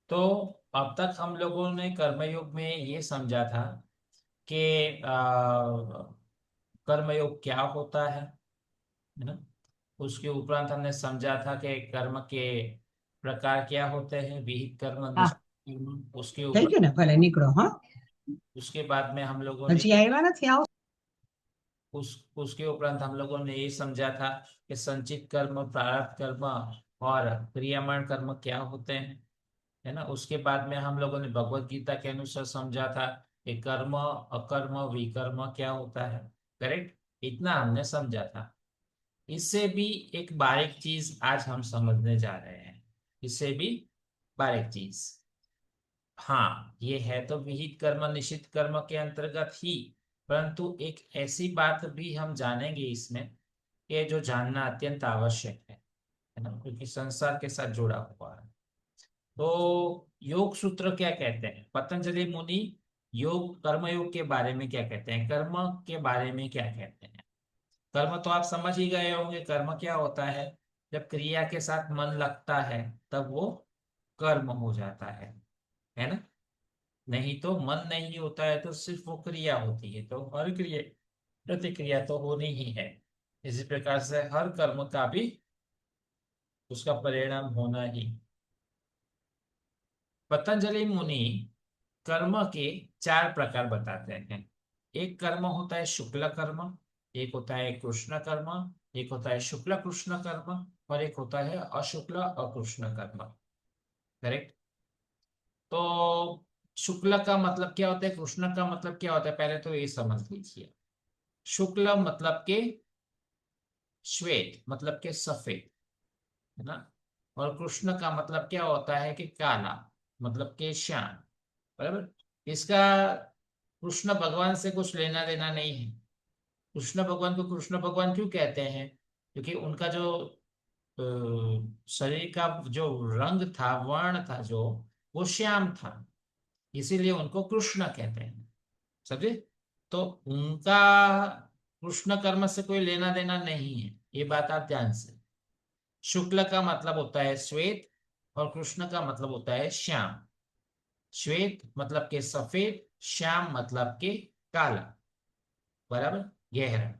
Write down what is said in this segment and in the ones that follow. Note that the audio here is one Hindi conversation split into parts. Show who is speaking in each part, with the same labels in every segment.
Speaker 1: तो अब तक हम लोगों ने कर्मयोग में ये समझा था कि कर्मयोग क्या होता है ना। उसके उपरांत हमने समझा था कि कर्म के प्रकार क्या होते हैं, विहित कर्म,
Speaker 2: હા,
Speaker 1: निश्चित कर्म। उसके
Speaker 2: થઈ
Speaker 1: उपरांत
Speaker 2: ગયું ને? ભલે નીકળો. હા,
Speaker 1: उसके बाद में हम लोगों ने
Speaker 2: હજી આવ્યા નથી? આવો.
Speaker 1: उसके उपरांत हम लोगों ने ये समझा था कि संचित कर्म, प्रारब्ध कर्म और क्रियामान कर्म क्या होते हैं, है ना। उसके बाद में हम लोगों ने भगवत गीता के अनुसार समझा था कि कर्म, अकर्म, विकर्म क्या होता है। करेक्ट, इतना हमने समझा था। इससे भी एक बारीक चीज आज हम समझने जा रहे हैं। इससे भी बारीक चीज, हाँ, ये है तो विहित कर्म निश्चित कर्म के अंतर्गत ही, परंतु एक ऐसी बात भी हम जानेंगे इसमें कि जो जानना अत्यंत आवश्यक है ना, क्योंकि संसार के साथ जुड़ा हुआ है। तो योग सूत्र क्या कहते हैं, पतंजलि मुनि योग कर्मयोग के बारे में क्या कहते हैं, कर्म के बारे में क्या कहते हैं। कर्म तो आप समझ ही गए होंगे, कर्म क्या होता है। जब क्रिया के साथ मन लगता है तब वो कर्म हो जाता है ना। नहीं तो मन नहीं होता है तो सिर्फ वो क्रिया होती है, तो हर क्रिया प्रतिक्रिया तो होनी ही है। इसी प्रकार से हर कर्म का भी उसका परिणाम होना ही। पतंजलि मुनि कर्म के चार प्रकार बताते हैं। एक कर्म होता है शुक्ल कर्म, एक होता है कृष्ण कर्म, एक होता है शुक्ल कृष्ण कर्म, और एक होता है अशुक्ल अकृष्ण कर्म। करेक्ट। तो शुक्ल का मतलब क्या होता है, कृष्ण का मतलब क्या होता है, पहले तो ये समझ लीजिए। शुक्ल मतलब के श्वेत, मतलब के सफेद, है ना। और कृष्ण का मतलब क्या होता है कि काला, मतलब के श्याम। बराबर। इसका कृष्ण भगवान से कुछ लेना देना नहीं है। कृष्ण भगवान को कृष्ण भगवान क्यों कहते हैं, क्योंकि उनका जो शरीर का जो रंग था, वर्ण था जो, वो श्याम था, इसीलिए उनको कृष्ण कहते हैं। समझे। तो उनका कृष्ण कर्म से कोई लेना देना नहीं है, ये बात आप ध्यान से। शुक्ल का मतलब होता है श्वेत, और कृष्ण का मतलब होता है श्याम। श्वेत मतलब के सफेद, श्याम मतलब के काला। बराबर, गहरा।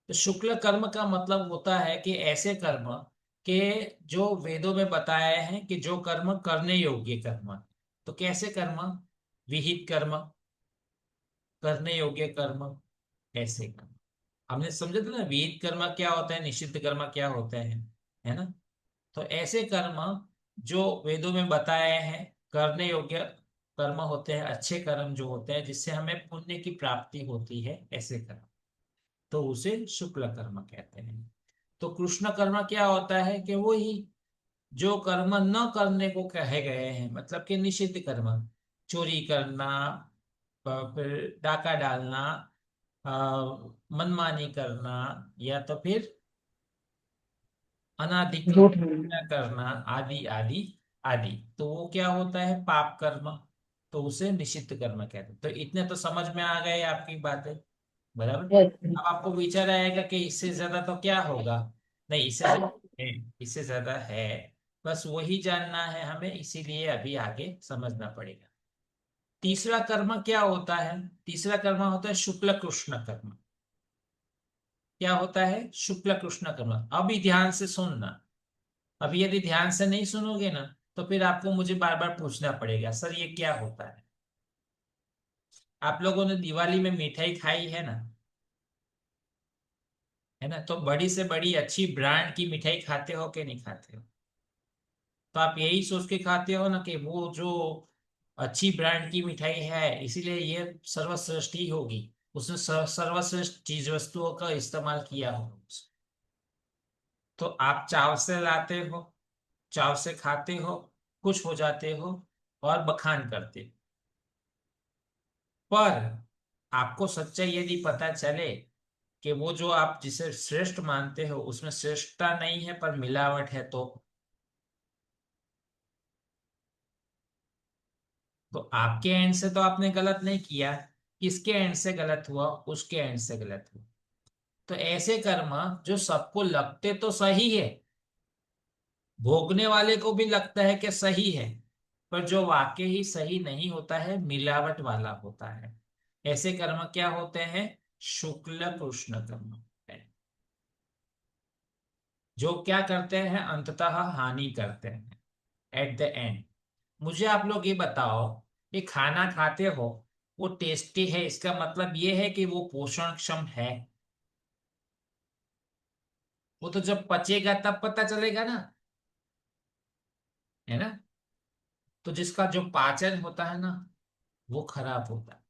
Speaker 1: तो शुक्ल कर्म का मतलब होता है कि ऐसे कर्म के जो वेदों में बताए हैं कि जो कर्म करने योग्य कर्म। तो कैसे कर्म, विहित कर्म, करने योग्य कर्म, ऐसे कर्म। हमने समझा था ना, विहित कर्म क्या होता है, निषिद्ध कर्म क्या होते हैं, है ना। तो ऐसे कर्म जो वेदों में बताए हैं करने योग्य कर्म होते हैं, अच्छे कर्म जो होते हैं जिससे हमें पुण्य की प्राप्ति होती है, ऐसे कर्म, तो उसे शुक्ल कर्म कहते हैं। तो कृष्ण कर्म क्या होता है कि वो ही जो कर्म न करने को कहे गए हैं, मतलब कि निषिद्ध कर्म, चोरी करना, फिर डाका डालना, अ, मनमानी करना, या तो फिर अनाधिकृत
Speaker 2: झूठ बोलना.
Speaker 1: करना, आदि आदि आदि, तो वो क्या होता है, पाप कर्म। तो उसे निषिद्ध कर्म कहते हैं। तो इतने तो समझ में आ गए आपकी बातें। बराबर। अब आपको विचार आएगा कि इससे ज्यादा तो क्या होगा। नहीं, इससे ज्यादा है, इससे ज्यादा है। बस वही जानना है हमें, इसीलिए अभी आगे समझना पड़ेगा। तीसरा कर्म क्या होता है, तीसरा कर्म होता है शुक्ल कृष्ण कर्म। क्या होता है, शुक्ल कृष्ण कर्म। अभी ध्यान से सुनना। अभी यदि ध्यान से नहीं सुनोगे ना, तो फिर आपको मुझे बार बार पूछना पड़ेगा, सर ये क्या होता है। आप लोगों ने दिवाली में मिठाई खाई है ना। तो बड़ी से बड़ी अच्छी ब्रांड की मिठाई खाते हो कि नहीं खाते हो। तो आप यही सोच के खाते हो ना कि वो जो अच्छी ब्रांड की मिठाई है इसीलिए ये सर्वश्रेष्ठ ही होगी, उसने सर्वश्रेष्ठ चीज वस्तुओं का इस्तेमाल किया हो। तो आप चाव से लाते हो, चाव से खाते हो, खुश हो जाते हो, और बखान करते हो। पर आपको सच्चाई यदि पता चले कि वो जो आप जिसे श्रेष्ठ मानते हो उसमें श्रेष्ठता नहीं है पर मिलावट है, तो आपके एंड से तो आपने गलत नहीं किया, किसके एंड से गलत हुआ, उसके एंड से गलत हुआ। तो ऐसे कर्म जो सबको लगते तो सही है, भोगने वाले को भी लगता है कि सही है, पर जो वाकई ही सही नहीं होता है, मिलावट वाला होता है। ऐसे कर्म क्या होते हैं? शुक्ल कृष्ण कर्म होते हैं, जो क्या करते हैं, अंततः हानि करते हैं एट द एंड। मुझे आप लोग ये बताओ कि खाना खाते हो, वो टेस्टी है, इसका मतलब ये है कि वो पोषण क्षम है? वो तो जब पचेगा तब पता चलेगा ना, है ना? तो जिसका जो पाचन होता है ना, वो खराब होता है।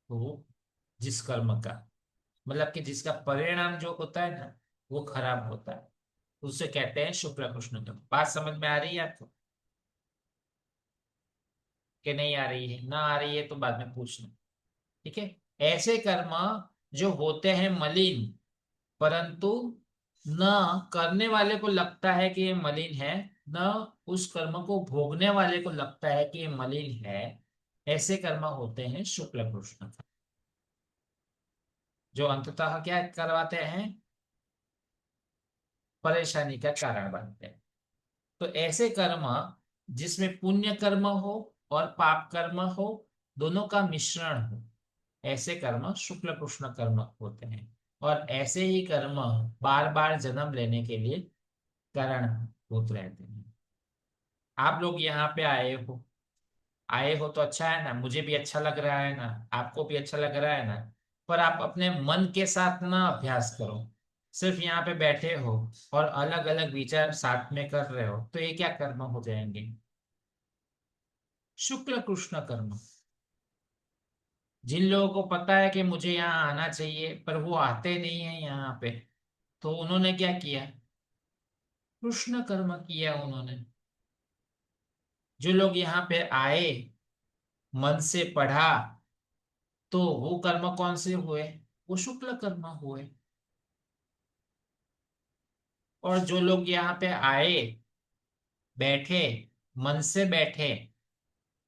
Speaker 1: तो वो जिस कर्म का, मतलब कि जिसका परिणाम जो होता है ना, वो खराब होता है, उसे कहते हैं शुक्ल कृष्ण कर्म। बात समझ में आ रही है आपको कि नहीं आ रही है? ना आ रही है तो बाद में पूछना, ठीक है? ऐसे कर्म जो होते हैं मलिन, परंतु न करने वाले को लगता है कि ये मलिन है, न उस कर्म को भोगने वाले को लगता है कि ये मलिन है, ऐसे कर्म होते हैं शुक्ल कृष्ण, जो अंततः क्या करवाते हैं, परेशानी का कारण बनते हैं। तो ऐसे कर्म जिसमें पुण्य कर्म हो और पाप कर्म हो, दोनों का मिश्रण हो, ऐसे कर्म शुक्ल कृष्ण कर्म होते हैं। और ऐसे ही कर्म बार बार जन्म लेने के लिए कारण होते रहते हैं। आप लोग यहाँ पे आए हो तो अच्छा है ना, मुझे भी अच्छा लग रहा है ना, आपको भी अच्छा लग रहा है ना। पर आप अपने मन के साथ ना अभ्यास करो, सिर्फ यहाँ पे बैठे हो और अलग अलग विचार साथ में कर रहे हो, तो ये क्या कर्म हो जाएंगे? शुक्ल कृष्ण कर्म। जिन लोगों को पता है कि मुझे यहाँ आना चाहिए पर वो आते नहीं है यहाँ पे, तो उन्होंने क्या किया? कृष्ण कर्म किया उन्होंने। जो लोग यहाँ पे आए, मन से पढ़ा, तो वो कर्म कौन से हुए? वो शुक्ल कर्म हुए। और जो लोग यहाँ पे आए, बैठे, मन से बैठे,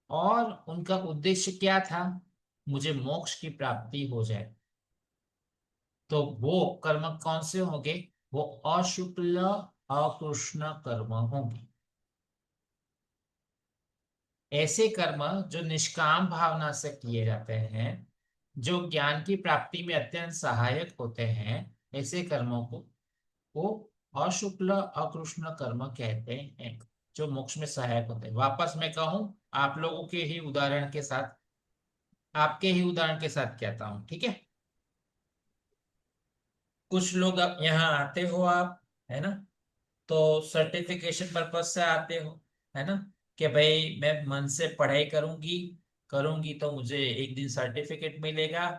Speaker 1: और उनका उद्देश्य क्या था? मुझे मोक्ष की प्राप्ति हो जाए, तो वो कर्म कौन से होंगे? वो अशुक्ल अकृष्ण कर्म होंगे। ऐसे कर्म जो निष्काम भावना से किए जाते हैं, जो ज्ञान की प्राप्ति में अत्यंत सहायक होते हैं, ऐसे कर्मों को वो अशुक्ल अकृष्ण कर्म कहते हैं, जो मोक्ष में सहायक होते हैं। वापस मैं कहूं, आप लोगों के ही उदाहरण के साथ, आपके ही उदाहरण के साथ कहता हूं, ठीक है? कुछ लोग अब यहाँ आते हो आप, है ना? तो सर्टिफिकेशन पर्पज से आते हो, है ना? कि भाई मैं मन से पढ़ाई करूंगी, करूंगी तो मुझे एक दिन सर्टिफिकेट मिलेगा,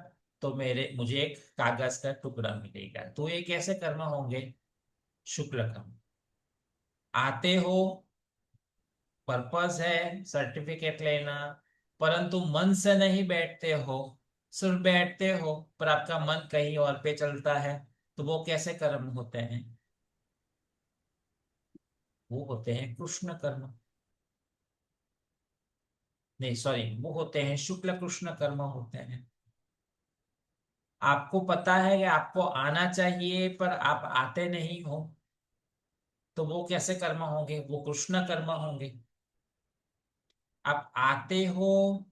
Speaker 1: तो मेरे मुझे एक कागज का टुकड़ा मिलेगा। तो ये कैसे कर्म होंगे? शुक्ल कर्म। आते हो, पर्पस है सर्टिफिकेट लेना, परंतु मन से नहीं बैठते हो, सिर्फ बैठते हो पर आपका मन कहीं और पे चलता है, तो वो कैसे कर्म होते हैं? वो होते हैं कृष्ण कर्म। नहीं सॉरी, वो होते हैं शुक्ल कृष्ण कर्म होते हैं। आपको पता है कि आपको आना चाहिए पर आप आते नहीं हो, तो वो कैसे कर्म होंगे? वो कृष्ण कर्म होंगे। आप आते हो,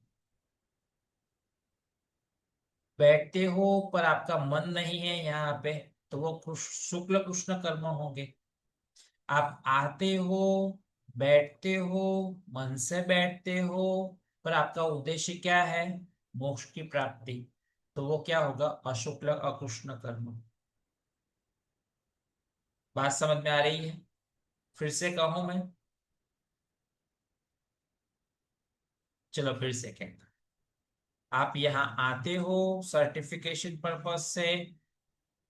Speaker 1: बैठते हो, पर आपका मन नहीं है यहाँ पे, तो वो शुक्ल कृष्ण कर्म होंगे। आप आते हो, बैठते हो, मन से बैठते हो, पर आपका उद्देश्य क्या है? मोक्ष की प्राप्ति, तो वो क्या होगा? अशुक्ल अकृष्ण कर्म। बात समझ में आ रही है? फिर से कहूं मैं? चलो फिर से कहता। आप यहाँ आते हो सर्टिफिकेशन पर्पज से,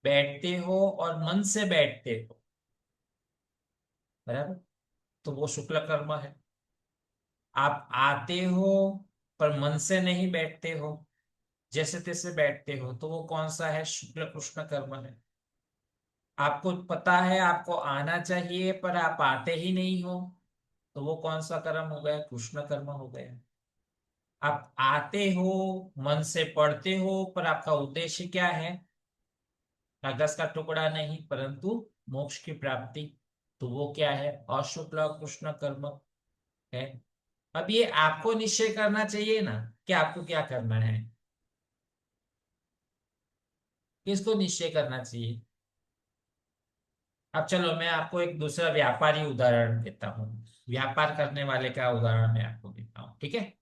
Speaker 1: बैठते हो और मन से बैठते हो, बराबर? तो वो शुक्ल कर्म है। आप आते हो पर मन से नहीं बैठते हो, जैसे तैसे बैठते हो, तो वो कौन सा है? शुक्ल कृष्ण कर्म है। आपको पता है आपको आना चाहिए पर आप आते ही नहीं हो, तो वो कौन सा कर्म हो गया? कृष्ण कर्म हो गया। आप आते हो, मन से पढ़ते हो, पर आपका उद्देश्य क्या है? कागज का टुकड़ा नहीं, परंतु मोक्ष की प्राप्ति, तो वो क्या है, अशुक्ल कृष्ण कर्म है। अब ये आपको निश्चय करना चाहिए ना कि आपको क्या करना है, किसको निश्चय करना चाहिए। अब चलो मैं आपको एक दूसरा व्यापारी उदाहरण देता हूँ, व्यापार करने वाले का उदाहरण मैं आपको देता हूँ, ठीक है।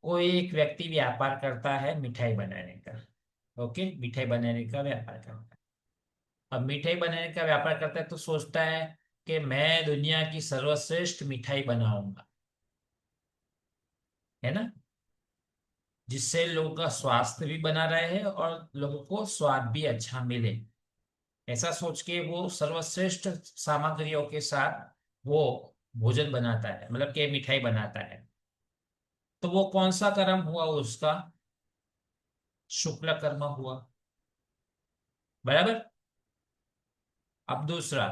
Speaker 1: कोई एक व्यक्ति व्यापार करता है मिठाई बनाने का, ओके, मिठाई बनाने का व्यापार करता है। अब मिठाई बनाने का व्यापार करता है तो सोचता है कि मैं दुनिया की सर्वश्रेष्ठ मिठाई बनाऊंगा, है ना, जिससे लोगों का स्वास्थ्य भी बना रहे और लोगों को स्वाद भी अच्छा मिले। ऐसा सोच के वो सर्वश्रेष्ठ सामग्रियों के साथ वो भोजन बनाता है, मतलब कि मिठाई बनाता है। तो वो कौन सा कर्म हुआ उसका, शुक्ल कर्म हुआ, बराबर। अब दूसरा,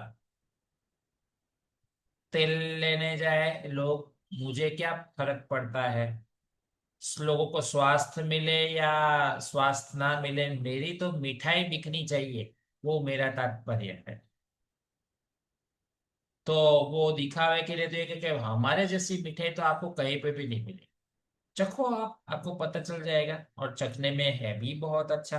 Speaker 1: तेल लेने जाए लोग, मुझे क्या फर्क पड़ता है, लोगों को स्वास्थ्य मिले या स्वास्थ्य ना मिले, मेरी तो मिठाई बिकनी चाहिए, वो मेरा तात्पर्य है। तो वो दिखावे के लिए तो ये कि हमारे जैसी मिठाई तो आपको कहीं पे भी नहीं मिलेगी, चखो आप, आपको पता चल जाएगा, और चखने में है भी बहुत अच्छा,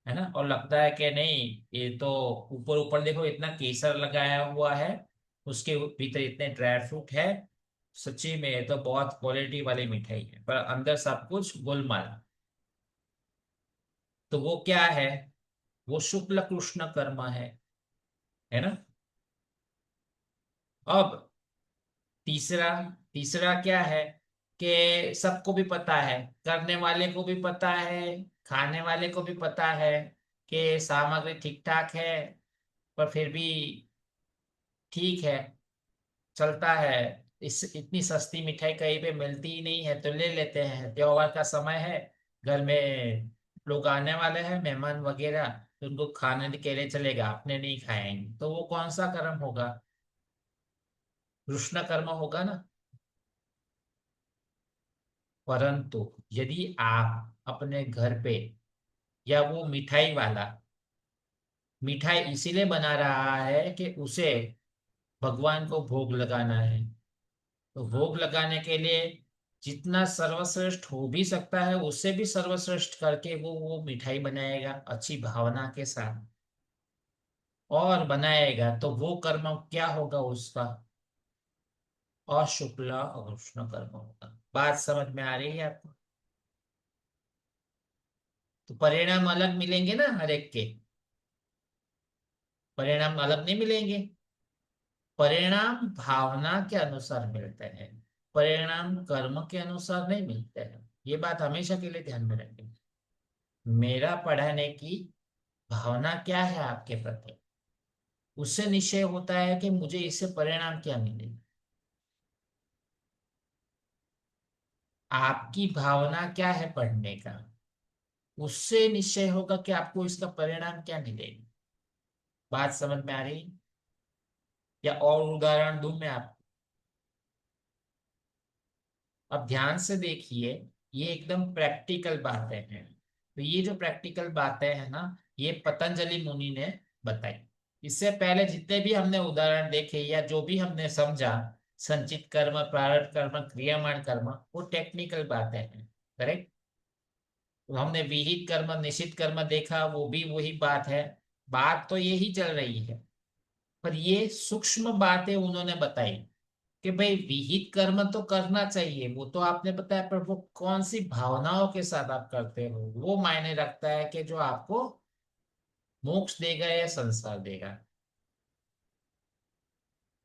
Speaker 1: है ना। और लगता है कि नहीं, ये तो ऊपर ऊपर देखो इतना केसर लगाया हुआ है, उसके भीतर इतने ड्राई फ्रूट है, सच्ची में ये तो बहुत क्वालिटी वाली मिठाई है, पर अंदर सब कुछ गोलमाल। तो वो क्या है, वो शुक्ल कृष्ण कर्म है ना। अब तीसरा, तीसरा क्या है कि सबको भी पता है, करने वाले को भी पता है, खाने वाले को भी पता है कि सामग्री ठीक ठाक है, पर फिर भी ठीक है, चलता है। इस इतनी सस्ती मिठाई कहीं पे मिलती ही नहीं है तो ले लेते हैं, त्योहार का समय है, घर में लोग आने वाले हैं, मेहमान वगैरह, तो उनको खाने के लिए चलेगा, अपने नहीं खाएंगे, तो वो कौन सा कर्म होगा, कृष्ण कर्म होगा ना। परंतु यदि आप अपने घर पे, या वो मिठाई वाला मिठाई इसीलिए बना रहा है कि उसे भगवान को भोग लगाना है, तो भोग लगाने के लिए जितना सर्वश्रेष्ठ हो भी सकता है उससे भी सर्वश्रेष्ठ करके वो मिठाई बनाएगा अच्छी भावना के साथ, और बनाएगा, तो वो कर्म क्या होगा उसका, अशुक्ल कृष्ण कर्म होगा। बात समझ में आ रही है आपको। तो परिणाम अलग मिलेंगे ना हर एक के, परिणाम अलग नहीं मिलेंगे, परिणाम भावना के अनुसार मिलते हैं, परिणाम कर्म के अनुसार नहीं मिलते हैं, ये बात हमेशा के लिए ध्यान में रखें। मेरा पढ़ाने की भावना क्या है आपके प्रति, उससे निश्चय होता है कि मुझे इससे परिणाम क्या मिले। आपकी भावना क्या है पढ़ने का, उससे निश्चय होगा कि आपको इसका परिणाम क्या मिलेगा। बात समझ में आ रही है? या और उदाहरण दूं मैं आपको। अब ध्यान से देखिए, ये एकदम प्रैक्टिकल बातें हैं। तो ये जो प्रैक्टिकल बातें हैं ना, ये पतंजलि मुनि ने बताई। इससे पहले जितने भी हमने उदाहरण देखे या जो भी हमने समझा, संचित कर्म, प्रारब्ध कर्म, क्रियामान कर्म, वो टेक्निकल बातें हैं, करेक्ट। तो हमने विहित कर्म, निश्चित कर्म देखा, वो भी वही बात है, बात तो यही चल रही है। पर ये सूक्ष्म बातें उन्होंने बताई कि भाई विहित कर्म तो करना चाहिए, वो तो आपने बताया, पर वो कौन सी भावनाओं के साथ आप करते हो वो मायने रखता है कि जो आपको मोक्ष देगा या संसार देगा।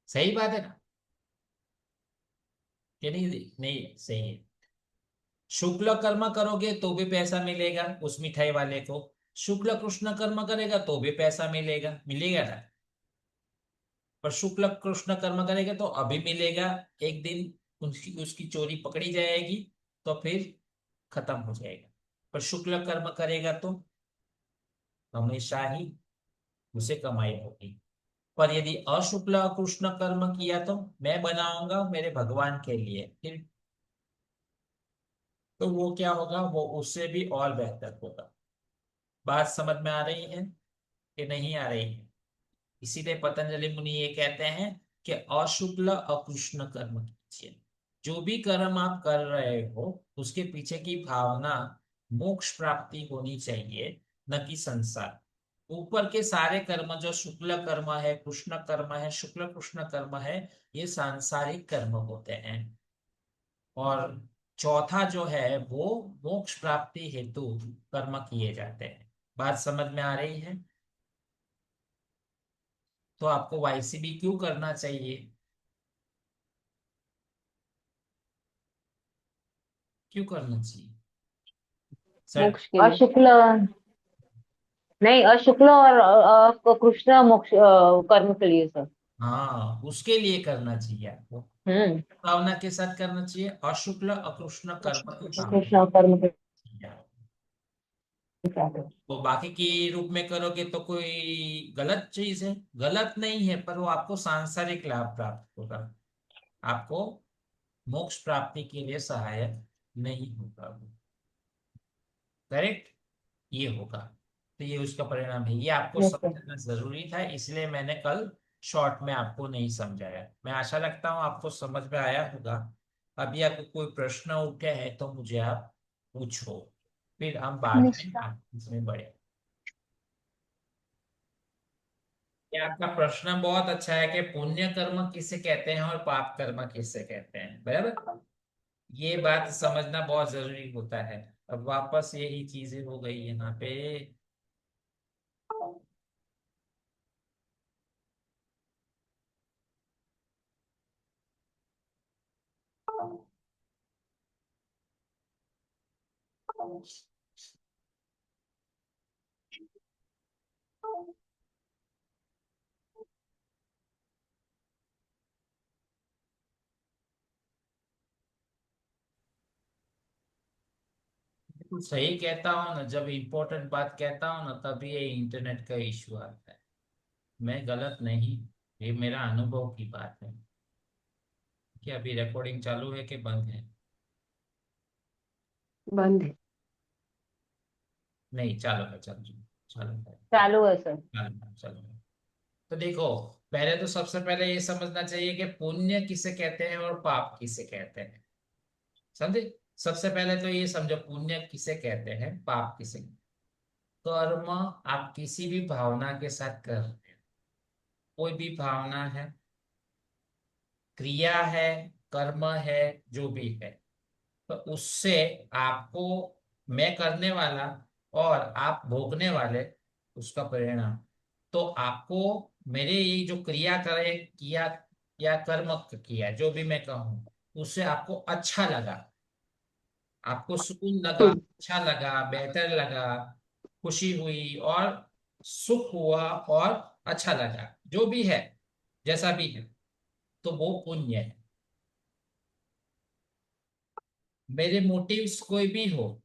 Speaker 1: सही बात है ना, कि नहीं, नहीं सही है। शुक्ल कर्म करोगे तो भी पैसा मिलेगा उस मिठाई वाले को, शुक्ल कृष्ण कर्म करेगा तो भी पैसा मिलेगा, मिलेगा ना। पर शुक्ल कृष्ण कर्म करेगा तो अभी मिलेगा, एक दिन उसकी उसकी चोरी पकड़ी जाएगी तो फिर खत्म हो जाएगा। पर शुक्ल कर्म करेगा तो हमेशा ही उसे कमाई होगी। पर यदि अशुक्ल कृष्ण कर्म किया तो मैं बनाऊंगा मेरे भगवान के लिए, फिर तो वो क्या होगा, वो उससे भी और बेहतर होगा। बात समझ में आ रही है कि नहीं आ रही है। इसीलिए पतंजलि मुनि ये कहते हैं कि अशुक्ल अकृष्ण कर्म कीजिए। जो भी कर्म आप कर रहे हो उसके पीछे की भावना मोक्ष प्राप्ति होनी चाहिए, न कि संसार। ऊपर के सारे कर्म जो शुक्ल कर्म है, कृष्ण कर्म है, शुक्ल कृष्ण कर्म है, ये सांसारिक कर्म होते हैं। और चौथा जो है वो मोक्ष प्राप्ति हेतु कर्म किए जाते हैं। बात समझ में आ रही है? तो आपको वाईसीबी क्यों करना चाहिए? क्यों करना चाहिए सर?
Speaker 2: मोक्ष के लिए।
Speaker 3: अशुक्ल, नहीं, अशुक्ल और कृष्ण मोक्ष कर्म के लिए सर।
Speaker 1: हाँ, उसके लिए करना चाहिए आपको,
Speaker 3: हम्म।
Speaker 1: भावना के साथ करना चाहिए, अशुक्ल अकृष्ण कर्म की भावना
Speaker 3: कृष्ण कर्म के
Speaker 1: चाहिए।
Speaker 3: साथ।
Speaker 1: तो बाकी के रूप में करोगे तो कोई गलत चीज है? गलत नहीं है, पर वो आपको सांसारिक लाभ प्राप्त होगा, आपको मोक्ष प्राप्ति के लिए सहायक नहीं होगा वो। करेक्ट? ये होगा। तो ये उसका परिणाम है, ये आपको
Speaker 3: यस सर।
Speaker 1: समझना जरूरी था, इसलिए मैंने कल शॉर्ट में आपको नहीं समझाया। मैं आशा रखता हूँ आपको समझ में आया होगा। अभी आपको कोई प्रश्न उठे हैं तो मुझे आप पूछो, फिर हम बाद में
Speaker 3: निष्ठा।
Speaker 1: इसमें बढ़े। ये आपका प्रश्न बहुत अच्छा है कि पुण्य कर्म किसे कहते हैं और पाप कर्म किसे कहते हैं, बराबर। ये बात समझना बहुत जरूरी होता है। अब वापस यही चीजें हो गई यहाँ पे। बिल्कुल सही कहता हूँ ना, जब इम्पोर्टेंट बात कहता हूँ ना तभी ये इंटरनेट का इश्यू आता है। मैं गलत नहीं, ये मेरा अनुभव की बात है। कि अभी रिकॉर्डिंग चालू है कि बंद है?
Speaker 3: बंद है।
Speaker 1: नहीं, चालू है, चालू चालू है,
Speaker 3: चालू है सर।
Speaker 1: चालू है, चालू है। तो देखो, पहले तो सबसे पहले ये समझना चाहिए कि पुण्य किसे कहते हैं और पाप किसे कहते हैं। समझे? सबसे पहले तो ये समझो, पुण्य किसे कहते हैं, पाप किसे। कर्म आप किसी भी भावना के साथ कर रहे हैं, कोई भी भावना है, क्रिया है, कर्म है, जो भी है, तो उससे आपको, मैं करने वाला और आप भोगने वाले, उसका परिणाम। तो आपको मेरे ये जो क्रिया करे किया या कर्म किया, जो भी मैं कहूँ, उससे आपको अच्छा लगा, आपको सुकून लगा,
Speaker 3: हम्म।
Speaker 1: अच्छा लगा, बेहतर लगा, खुशी हुई और सुख हुआ और अच्छा लगा, जो भी है, जैसा भी है, तो वो पुण्य है। मेरे मोटिव्स कोई भी हो,